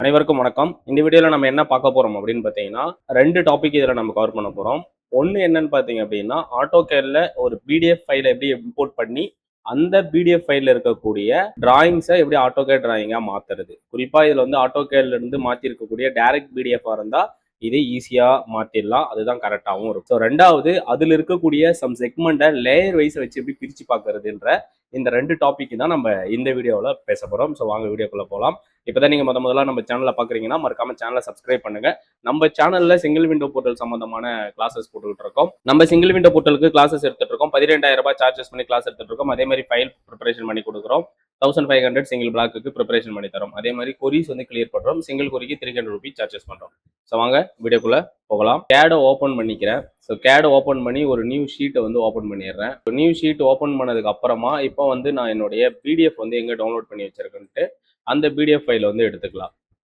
அனைவருக்கும் வணக்கம். இந்த வீடியோல நம்ம என்ன பார்க்க போறோம் அப்படின்னு பார்த்தீங்கன்னா, 2 டாபிக் இதுல நம்ம கவர் பண்ண போறோம். ஒண்ணு என்னன்னு பார்த்தீங்க அப்படின்னா, ஆட்டோகேட்ல ஒரு பிடிஎஃப் ஃபைல எப்படி இம்போர்ட் பண்ணி, அந்த பிடிஎஃப் ஃபைல்ல இருக்கக்கூடிய டிராயிங்ஸ எப்படி ஆட்டோகேட் டிராயிங்கா மாத்துறது. குறிப்பா இதுல வந்து ஆட்டோகேட்ல இருந்து மாத்திருக்கக்கூடிய டைரக்ட் பிடிஎஃப்பா இருந்தா, இது ஈஸியா மாத்திடலாம். அதுதான் கரெக்ட்டாவும் இருக்கும். ஸோ 2வது அதுல இருக்கக்கூடிய சம் செக்மெண்ட்ட லேயர் வைஸ் வச்சு எப்படி பிரிச்சு பார்க்கறதுன்ற இந்த 2 டாபிக் தான் நம்ம இந்த வீடியோல பேச போறோம். ஸோ வாங்க வீடியோக்குள்ள போலாம். இப்பதான் நீங்க முதல்ல நம்ம சேனலை பாக்குறீங்கன்னா மறக்காம சேனலை சப்ஸ்கிரைப் பண்ணுங்க. நம்ம சேனல்ல சிங்கிள் விண்டோ போர்ட்டல் சம்பந்தமான கிளாஸஸ் போட்டுக்கிட்டு இருக்கோம். நம்ம சிங்கிள் விண்டோ போர்ட்டலுக்கு கிளாஸஸ் எடுத்துட்டு இருக்கோம். 12,000 ரூபாய் சார்ஜஸ் பண்ணி கிளாஸ் எடுத்துட்டு இருக்கோம். அதே மாதிரி ஃபைல் ப்ரிப்பரேஷன் பண்ணி கொடுக்குறோம். 1500 சிங்கிள் பிளாக்கு ப்ரிப்பரேஷன் பண்ணி தரோம். அதே மாதிரி கொரிஸ் வந்து கிளியர் பண்றோம். சிங்கிள் கொரிக்கு 300 ரூபீஸ் சார்ஜஸ் பண்றோம். ஸோ வாங்க வீடியோக்குள்ள போகலாம். கேடை ஓப்பன் பண்ணிக்கிறேன். ஸோ கேடை ஓப்பன் பண்ணி ஒரு நியூ ஷீட்டை வந்து ஓப்பன் பண்ணிடுறேன். நியூ ஷீட் ஓப்பன் பண்ணதுக்கு அப்புறமா இப்போ வந்து நான் என்னுடைய பிடிஎஃப் வந்து எங்க டவுன்லோட் பண்ணி வச்சிருக்கேன்ட்டு அந்த பிடிஎஃப் ஃபைல் வந்து எடுத்துக்கலாம்.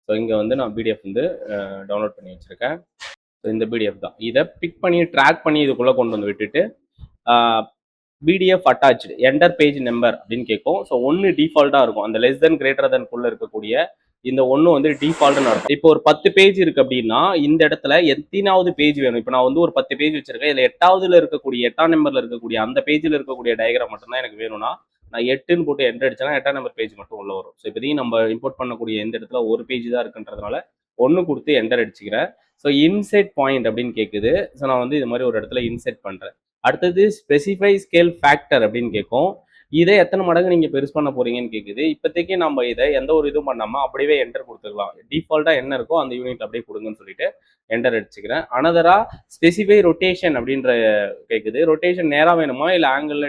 ஸோ இங்கே வந்து நான் பிடிஎஃப் வந்து டவுன்லோட் பண்ணி வச்சுருக்கேன். ஸோ இந்த பிடிஎஃப் தான். இதை பிக் பண்ணி ட்ராக் பண்ணி இதுக்குள்ளே கொண்டு வந்து விட்டுட்டு PDF attach enter page number அப்படின்னு கேட்கும். ஸோ ஒன்று டிஃபால்ட்டாக இருக்கும். அந்த லெஸ் தென் கிரேட்டர் தென்குள்ளே இருக்கக்கூடிய இந்த ஒன்று வந்து டிஃபால்ட்னு அர்த்தம். இப்போ ஒரு 10 பேஜ் இருக்கு அப்படின்னா இந்த இடத்துல எத்தனாவது பேஜ் வேணும். இப்போ நான் வந்து ஒரு 10 பேஜ் வச்சிருக்கேன். இதில் 8ஆவதுல இருக்கக்கூடிய 8ஆம் நம்பர்ல இருக்கக்கூடிய அந்த பேஜில் இருக்கக்கூடிய டயக்ராம் மட்டும்தான் எனக்கு வேணும்னா நான் 8ன்னு போட்டு என்டர் அடிச்சேன்னா 8ஆம் நம்பர் பேஜ் மட்டும் உள்ள வரும். ஸோ இப்போதைக்கு நம்ம இம்போர்ட் பண்ணக்கூடிய எந்த இடத்துல ஒரு பேஜ் தான் இருக்குன்றதுனால ஒன்று கொடுத்து என்டர் அடிச்சுக்கிறேன். ஸோ இன்செட் பாயிண்ட் அப்படின்னு கேட்குது. ஸோ நான் வந்து இது மாதிரி ஒரு இடத்துல இன்செட் பண்ணுறேன். அடுத்தது ஸ்பெசிஃபை ஸ்கேல் ஃபேக்டர் அப்படின்னு கேட்கும். இதை எத்தனை மடங்கு நீங்க பெருசு பண்ண போறீங்கன்னு கேட்குது. இப்போதைக்கு நம்ம இதை எந்த ஒரு இதுவும் பண்ணாம அப்படியே என்டர் கொடுத்துக்கலாம். டிஃபால்ட்டா என்ன இருக்கோ அந்த யூனிட் அப்படியே கொடுங்கன்னு சொல்லிட்டு என்டர் அடிச்சுக்கிறேன். அனதரா ஸ்பெசிஃபை ரொட்டேஷன் அப்படின்ற கேட்குது. ரொட்டேஷன் நேரா வேணுமா இல்லை ஆங்கிள்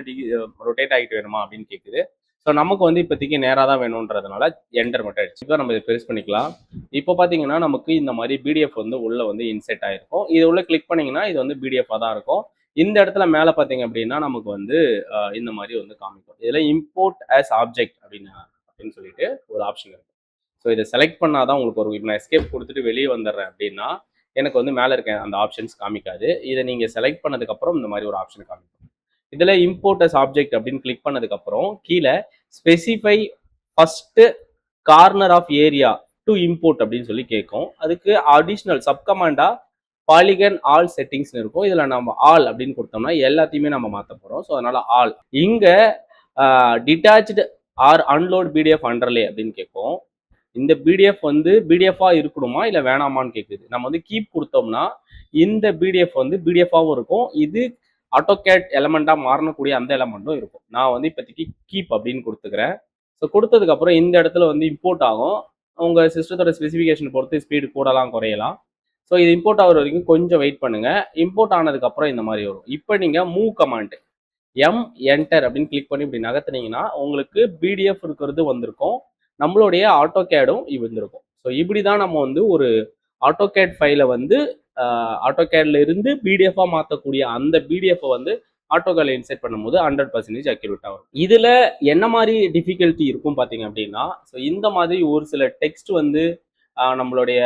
ரொட்டேட் ஆகிட்டு வேணுமா அப்படின்னு கேட்குது. ஸோ நமக்கு வந்து இப்போதைக்கு நேராக தான் வேணுன்றதுனால என்டர் மட்டும் அடிச்சு இப்போ நம்ம இதை பெருசு பண்ணிக்கலாம். இப்போ பார்த்தீங்கன்னா நமக்கு இந்த மாதிரி பிடிஎஃப் வந்து உள்ள வந்து இன்செட் ஆயிருக்கும். இது உள்ள கிளிக் பண்ணீங்கன்னா இது வந்து பிடிஎஃபாக தான் இருக்கும். இந்த இடத்துல மேலே பார்த்தீங்க அப்படின்னா நமக்கு வந்து இந்த மாதிரி வந்து காமிக்கும். இதில் இம்போர்ட் ஆஸ் ஆப்ஜெக்ட் அப்படின்னு சொல்லிட்டு ஒரு ஆப்ஷன் இருக்கு. ஸோ இதை செலக்ட் பண்ணாதான் உங்களுக்கு ஒரு இப்போ நான் எஸ்கேப் கொடுத்துட்டு வெளியே வந்துடுறேன் அப்படின்னா எனக்கு வந்து மேலே இருக்க அந்த ஆப்ஷன்ஸ் காமிக்காது. இதை நீங்கள் செலக்ட் பண்ணதுக்கப்புறம் இந்த மாதிரி ஒரு ஆப்ஷன் காமிக்கும். இதில் இம்போர்ட் அஸ் ஆப்ஜெக்ட் அப்படின்னு கிளிக் பண்ணதுக்கப்புறம் கீழே specify first corner of area to import அப்படின்னு சொல்லி கேட்கும். அதுக்கு அடிஷ்னல் சப்கமாண்டா பாலிகன் ஆல் செட்டிங்ஸ் இருக்கும். இதில் நம்ம ஆல் அப்படின்னு கொடுத்தோம்னா எல்லாத்தையுமே நம்ம மாற்ற போகிறோம். ஸோ அதனால ஆல் இங்கே டிட்டாச்சு ஆர் அன்லோட் பிடிஎஃப் அண்டர்லே அப்படின்னு கேட்கும். இந்த பிடிஎஃப் வந்து பிடிஎஃபா இருக்கணுமா இல்லை வேணாமான்னு கேட்குது. நம்ம வந்து கீப் கொடுத்தோம்னா இந்த பிடிஎஃப் வந்து பிடிஎஃபாகவும் இருக்கும். இது ஆட்டோகேட் எலமெண்டா மாறக்கூடிய அந்த எலமெண்ட்டும் இருக்கும். நான் வந்து இப்போதைக்கு கீப் அப்படின்னு கொடுத்துக்கிறேன். ஸோ கொடுத்ததுக்கப்புறம் இந்த இடத்துல வந்து இம்போர்ட் ஆகும். உங்கள் சிஸ்டத்தோட ஸ்பெசிஃபிகேஷன் பொறுத்து ஸ்பீடு கூடலாம் குறையலாம். ஸோ இது இம்போர்ட் ஆகிற வரைக்கும் கொஞ்சம் வெயிட் பண்ணுங்க. இம்போர்ட் ஆனதுக்கப்புறம் இந்த மாதிரி வரும். இப்போ நீங்கள் மூவ் கமாண்ட் என்டர் அப்படின்னு கிளிக் பண்ணி இப்படி நகர்த்துனீங்கன்னா உங்களுக்கு பிடிஎஃப் இருக்கிறது வந்திருக்கும். நம்மளுடைய ஆட்டோகேடும் வந்திருக்கும். ஸோ இப்படி தான் நம்ம வந்து ஒரு ஆட்டோகேட் ஃபைலை வந்து ஆட்டோகேட்ல இருந்து பிடிஎஃபாக மாற்றக்கூடிய அந்த பிடிஎஃப் வந்து ஆட்டோகேட்ல இன்செர்ட் பண்ணும்போது 100% அக்யூரேட்டாக வரும். இதில் என்ன மாதிரி டிஃபிகல்ட்டி இருக்கும் பார்த்தீங்க அப்படின்னா, ஸோ இந்த மாதிரி ஒரு சில டெக்ஸ்ட் வந்து நம்மளுடைய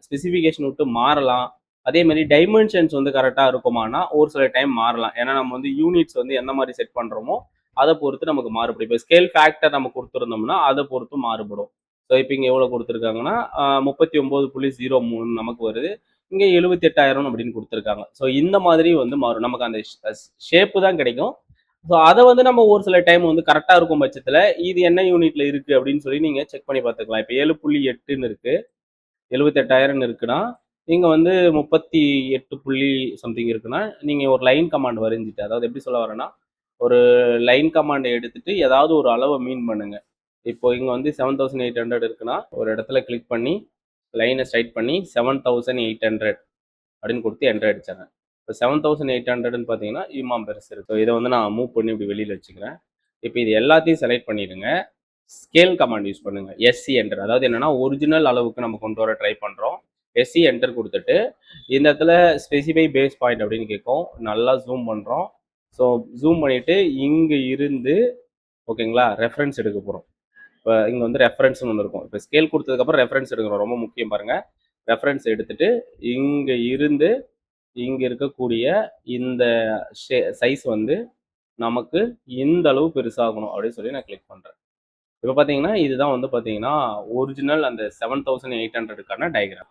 ஸ்பெசிஃபிகேஷன் விட்டு மாறலாம். அதே மாதிரி டைமென்ஷன்ஸ் வந்து கரெக்டாக இருக்குமானா ஒரு சில டைம் மாறலாம். ஏன்னா நம்ம வந்து யூனிட்ஸ் வந்து எந்த மாதிரி செட் பண்ணுறோமோ அதை பொறுத்து நமக்கு மாறுபடும். இப்போ ஸ்கேல் ஃபேக்டர் நம்ம கொடுத்துருந்தோம்னா அதை பொறுத்து மாறுபடும். ஸோ இப்போ இங்கே எவ்வளோ கொடுத்துருக்காங்கன்னா 39.03 நமக்கு வருது. இங்கே 78,000 அப்படின்னு கொடுத்துருக்காங்க. ஸோ இந்த மாதிரி வந்து மாறும். நமக்கு அந்த ஷேப்பு தான் கிடைக்கும். ஸோ அதை வந்து நம்ம ஒரு சில டைம் வந்து கரெக்டாக இருக்கும் பட்சத்தில் இது என்ன யூனிட்ல இருக்குது அப்படின்னு சொல்லி நீங்கள் செக் பண்ணி பார்த்துக்கலாம். இப்போ 7.8ன்னு இருக்குது, 78,000 இருக்குன்னா இங்கே வந்து 38 புள்ளி சம்திங் இருக்குன்னா நீங்கள் ஒரு லைன் கமாண்ட் வரைஞ்சிட்டு, அதாவது எப்படி சொல்ல வரேன்னா ஒரு லைன் கமாண்டை எடுத்துட்டு ஏதாவது ஒரு அளவை மீன் பண்ணுங்க. இப்போ இங்கே வந்து 7,800 இருக்குன்னா ஒரு இடத்துல கிளிக் பண்ணி லைனை ஸ்ட்ரைட் பண்ணி 7,800 அப்படின்னு கொடுத்து என்டர் அடிச்சாங்க. இப்போ 7,800ன்னு பார்த்தீங்கன்னா இமாம் பெருசு இருக்கு. ஸோ இதை வந்து நான் மூவ் பண்ணி இப்படி வெளியில் வச்சுக்கிறேன். இப்போ இது எல்லாத்தையும் செலக்ட் பண்ணிடுங்க. ஸ்கேல் கமாண்ட் யூஸ் பண்ணுங்க. எஸ்சி என்டர், அதாவது என்னன்னா ஒரிஜினல் அளவுக்கு நம்ம கொண்டு வர ட்ரை பண்ணுறோம். எஸ்சி என்டர் கொடுத்துட்டு இந்த இடத்துல ஸ்பெசிஃபை பேஸ் பாயிண்ட் அப்படின்னு கேட்கும். நல்லா ஜூம் பண்ணுறோம். ஸோ ஜூம் பண்ணிட்டு இங்கே இருந்து ஓகேங்களா ரெஃபரன்ஸ் எடுக்க போகிறோம். இப்போ இங்கே வந்து ரெஃபரன்ஸ்னு ஒன்று இருக்கும். இப்போ ஸ்கேல் கொடுத்ததுக்கப்புறம் ரெஃபரன்ஸ் எடுக்கிறோம். ரொம்ப முக்கியம் பாருங்கள். ரெஃபரன்ஸ் எடுத்துட்டு இங்கே இருந்து இங்கே இருக்கக்கூடிய இந்த சைஸ் வந்து நமக்கு இந்த அளவு பெருசாகணும் அப்படின்னு சொல்லி நான் கிளிக் பண்ணுறேன். இப்போ பார்த்தீங்கன்னா இதுதான் வந்து பார்த்தீங்கன்னா ஒரிஜினல் அந்த 7800க்கான டயக்ராம்.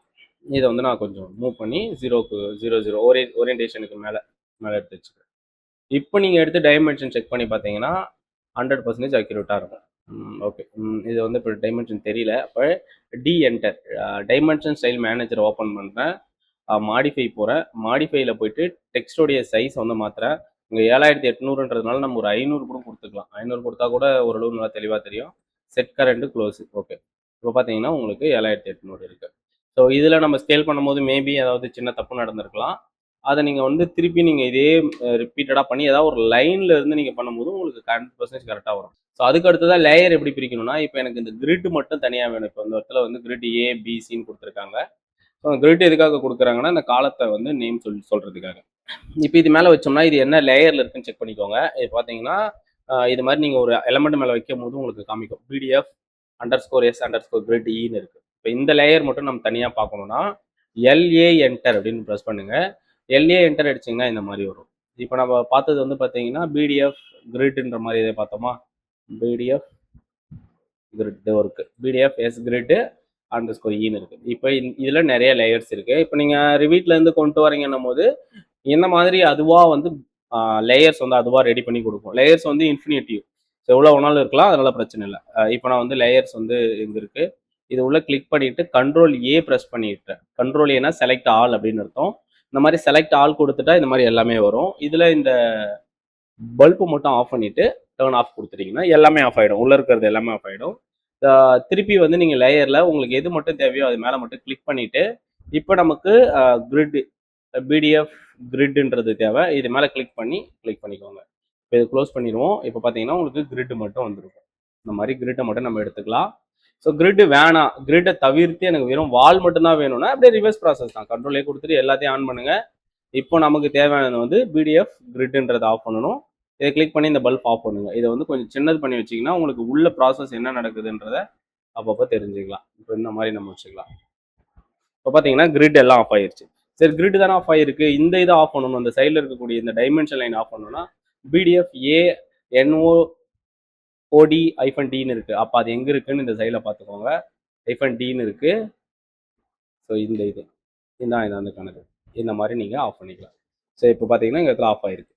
இதை வந்து நான் கொஞ்சம் மூவ் பண்ணி 0 ஓரியன்டேஷனுக்கு மேலே எடுத்து வச்சுக்கிறேன். இப்போ நீங்கள் எடுத்து டைமென்ஷன் செக் பண்ணி பார்த்தீங்கன்னா 100% அக்யூரேட்டாக இருக்கும். ஓகே. இது வந்து இப்போ டைமென்ஷன் தெரியல. அப்போ enter dimension style manager open பண்ணுறேன். மாடிஃபை போகிறேன். மாடிஃபைல போயிட்டு டெக்ஸ்டோடைய சைஸ் வந்து மாற்றுறேன். இங்கே 7800ன்றதுனால நம்ம ஒரு 500 கூட கொடுத்துக்கலாம். 500 கொடுத்தா கூட ஓரளவு நல்லா தெளிவாக தெரியும். Set current close. ஓகே. இப்போ பார்த்தீங்கன்னா உங்களுக்கு 7800 இருக்குது. ஸோ இதில் நம்ம ஸ்கேல் பண்ணும்போது மேபி ஏதாவது சின்ன தப்பு நடந்திருக்கலாம். அதை நீங்கள் வந்து திருப்பி நீங்கள் இதே ரிப்பீட்டடாக பண்ணி ஏதாவது ஒரு லைனில் இருந்து நீங்கள் பண்ணும்போது உங்களுக்கு 100% கரெக்டாக வரும். ஸோ அதுக்கு அடுத்ததான் லேயர் எப்படி பிரிக்கணும்னா, இப்போ எனக்கு இந்த கிரிட் மட்டும் தனியாக வேணும். இப்போ இந்த இடத்துல வந்து கிரிட் ஏ பிசின்னு கொடுத்துருக்காங்க. ஸோ கிரிட் எதுக்காக கொடுக்குறாங்கன்னா இந்த காலத்தை வந்து நேம் சொல்கிறதுக்காக. இப்போ இது மேலே வச்சோம்னா இது என்ன லேயரில் இருக்குன்னு செக் பண்ணிக்கோங்க. இது பார்த்தீங்கன்னா இது மாதிரி நீங்கள் ஒரு எலமெண்ட் மேலே வைக்கும் போது உங்களுக்கு காமிக்கும் PDF_S_grid ன்னு இருக்கு. இப்போ இந்த லேயர் மட்டும் நம்ம தனியாக பார்க்கணும்னா LA என்டர் அப்படின்னு ப்ரெஸ் பண்ணுங்க. LA என்டர் அடிச்சிங்கன்னா இந்த மாதிரி வரும். இப்போ நம்ம பார்த்தது வந்து பார்த்தீங்கன்னா PDF கிரிட்ன்ற மாதிரி இதை பார்த்தோமா, PDF grid work PDF_S_grid _E இருக்கு. இப்போ இதில் நிறைய லேயர்ஸ் இருக்கு. இப்போ நீங்கள் ரிவீட்ல இருந்து கொண்டு வரீங்கன்னும் போது இந்த மாதிரி அதுவாக வந்து லேயர்ஸ் வந்து அதுவாக ரெடி பண்ணி கொடுக்கும். லேயர்ஸ் வந்து இன்ஃபினிட்டிவ். ஸோ எவ்வளோ வேணாலும் இருக்கலாம், அதனால பிரச்சனை இல்லை. இப்போ நான் வந்து லேயர்ஸ் வந்து இங்கே இருக்கு. இது உள்ள கிளிக் பண்ணிட்டு Ctrl+A ப்ரெஸ் பண்ணிட்டேன். Ctrl+Aனா செலக்ட் ஆல் அப்படின்னு அர்த்தம். இந்த மாதிரி செலக்ட் ஆல் கொடுத்துட்டா இந்த மாதிரி எல்லாமே வரும். இதில் இந்த பல்பு மட்டும் ஆஃப் பண்ணிட்டு டர்ன் ஆஃப் கொடுத்துட்டீங்கன்னா எல்லாமே ஆஃப் ஆகிடும். உள்ளே இருக்கிறது எல்லாமே ஆஃப் ஆகிடும். திருப்பி வந்து நீங்கள் லேயரில் உங்களுக்கு எது மட்டும் தேவையோ அது மேலே மட்டும் கிளிக் பண்ணிவிட்டு இப்போ நமக்கு கிரிட் PDF கிரிட்ன்றது தேவை. இது மேலே கிளிக் பண்ணிக்கோங்க. இப்போ இது க்ளோஸ் பண்ணிடுவோம். இப்போ பார்த்தீங்கன்னா உங்களுக்கு கிரிட் மட்டும் வந்துருக்கும். இந்த மாதிரி கிரிட்டை மட்டும் நம்ம எடுத்துக்கலாம். ஸோ கிரிட் வேணாம், கிரிட்டை தவிர்த்து எனக்கு வெறும் வால் மட்டும்தான் வேணும்னா அப்படியே ரிவர்ஸ் ப்ராசஸ் தான். கண்ட்ரோலே கொடுத்துட்டு எல்லாத்தையும் ஆன் பண்ணுங்க. இப்போ நமக்கு தேவையானது வந்து PDF கிரிட்ன்றதை ஆஃப் பண்ணணும். இதை கிளிக் பண்ணி இந்த பல்ப் ஆஃப் பண்ணுங்க. இதை வந்து கொஞ்சம் சின்னது பண்ணி வச்சிங்கன்னா உங்களுக்கு உள்ள ப்ராசஸ் என்ன நடக்குதுன்றதை அப்பப்போ தெரிஞ்சுக்கலாம். இப்போ இந்த மாதிரி நம்ம வச்சுக்கலாம். இப்போ பார்த்தீங்கன்னா கிரிட் எல்லாம் ஆஃப் ஆயிருச்சு. சரி, கிரிட் தானே ஆஃப் ஆயிருக்கு, இந்த இதை ஆஃப் பண்ணணும், அந்த சைடில் இருக்கக்கூடிய இந்த டைமென்ஷன் லைன் ஆஃப் பண்ணணும்னா BDF_NOOD-Dன்னு இருக்கு. அப்போ அது எங்கே இருக்குன்னு இந்த சைடில் பார்த்துக்கோங்க. -Dன்னு இருக்கு. ஸோ இந்த அந்த கணக்கு இந்த மாதிரி நீங்கள் ஆஃப் பண்ணிக்கலாம். ஸோ இப்போ பார்த்தீங்கன்னா இந்த இடத்துல ஆஃப் ஆயிருக்கு.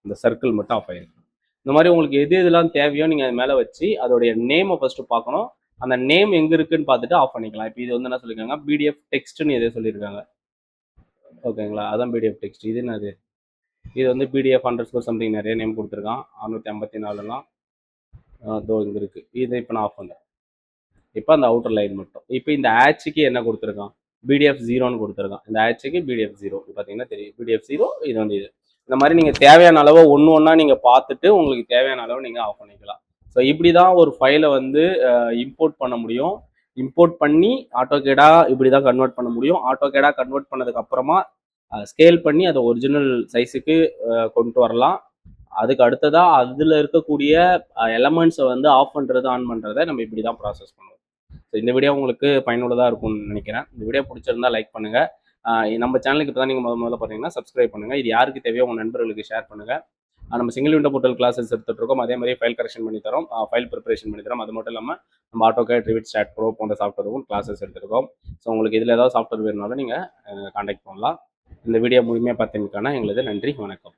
இந்த சர்க்கிள் மட்டும் ஆஃப் ஆயிருக்கு. இந்த மாதிரி உங்களுக்கு எது எதுலாம் தேவையோ நீங்கள் அது மேலே வச்சு அதோடைய நேமை ஃபஸ்ட்டு பார்க்கணும். அந்த நேம் எங்கே இருக்குன்னு பார்த்துட்டு ஆஃப் பண்ணிக்கலாம். இப்போ இது வந்து என்ன சொல்லியிருக்காங்க, PDF டெக்ஸ்ட்னு எதோ சொல்லியிருக்காங்க. ஓகேங்களா, அதான் PDF டெக்ஸ்ட். இது என்னது, இது வந்து PDF_ சம்திங் நிறைய நேம் கொடுத்துருக்கான். 654லாம் இதோ இங்கே இருக்குது. இதை இப்போ நான் ஆஃப் பண்ணுறேன். இப்போ அந்த அவுட்டர் லைன் மட்டும். இப்போ இந்த ஆட்சுக்கு என்ன கொடுத்துருக்கான், PDF0ன்னு கொடுத்துருக்கான். இந்த ஆட்சுக்கு PDF0 பார்த்தீங்கன்னா தெரியும். PDF0 இது வந்து இது. இந்த மாதிரி நீங்கள் தேவையான அளவு ஒன்றா நீங்கள் பார்த்துட்டு உங்களுக்கு தேவையான அளவு நீங்கள் ஆஃப் பண்ணிக்கலாம். ஸோ இப்படி தான் ஒரு ஃபைலை வந்து இம்போர்ட் பண்ண முடியும். இம்போர்ட் பண்ணி ஆட்டோகேடாக இப்படி தான் கன்வெர்ட் பண்ண முடியும். ஆட்டோகேடாக கன்வெர்ட் பண்ணதுக்கு அப்புறமா ஸ்கேல் பண்ணி அதை ஒரிஜினல் சைஸுக்கு கொண்டு வரலாம். அதுக்கு அடுத்ததாக அதில் இருக்கக்கூடிய எலமெண்ட்ஸை வந்து ஆஃப் பண்ணுறது ஆன் பண்ணுறதை நம்ம இப்படி தான் ப்ராசஸ் பண்ணுவோம். ஸோ இந்த வீடியோ உங்களுக்கு பயனுள்ளதாக இருக்கும்னு நினைக்கிறேன். இந்த வீடியோ பிடிச்சிருந்தா லைக் பண்ணுங்கள். நம்ம சேனலுக்கு இப்போ தான் நீங்கள் முதல்ல பார்த்தீங்கன்னா சப்ஸ்கிரைப் பண்ணுங்கள். இது யாருக்கு தேவையோ உங்கள் நண்பர்களுக்கு ஷேர் பண்ணுங்கள். நம்ம சிங்கிள் விண்டோ போர்ட்டல் கிளாஸஸ் எடுத்துகிட்டு இருக்கோம். அதே மாதிரி ஃபைல் கரெக்ஷன் பண்ணி தரோம், ஃபைல் ப்ரிப்பரேஷன் பண்ணி தரோம். அது மட்டும் இல்லாமல் நம்ம AutoCAD, Revit, Stat Pro போன்ற சாஃப்ட்வேரும் கிளாஸஸ் எடுத்துருக்கோம். ஸோ உங்களுக்கு இதில் ஏதாவது சாஃப்ட்வேர் வேணுனாலும் நீங்கள் கான்டாக்ட் பண்ணலாம். இந்த வீடியோ முழுமையாக பார்த்ததுக்கான எங்களது நன்றி, வணக்கம்.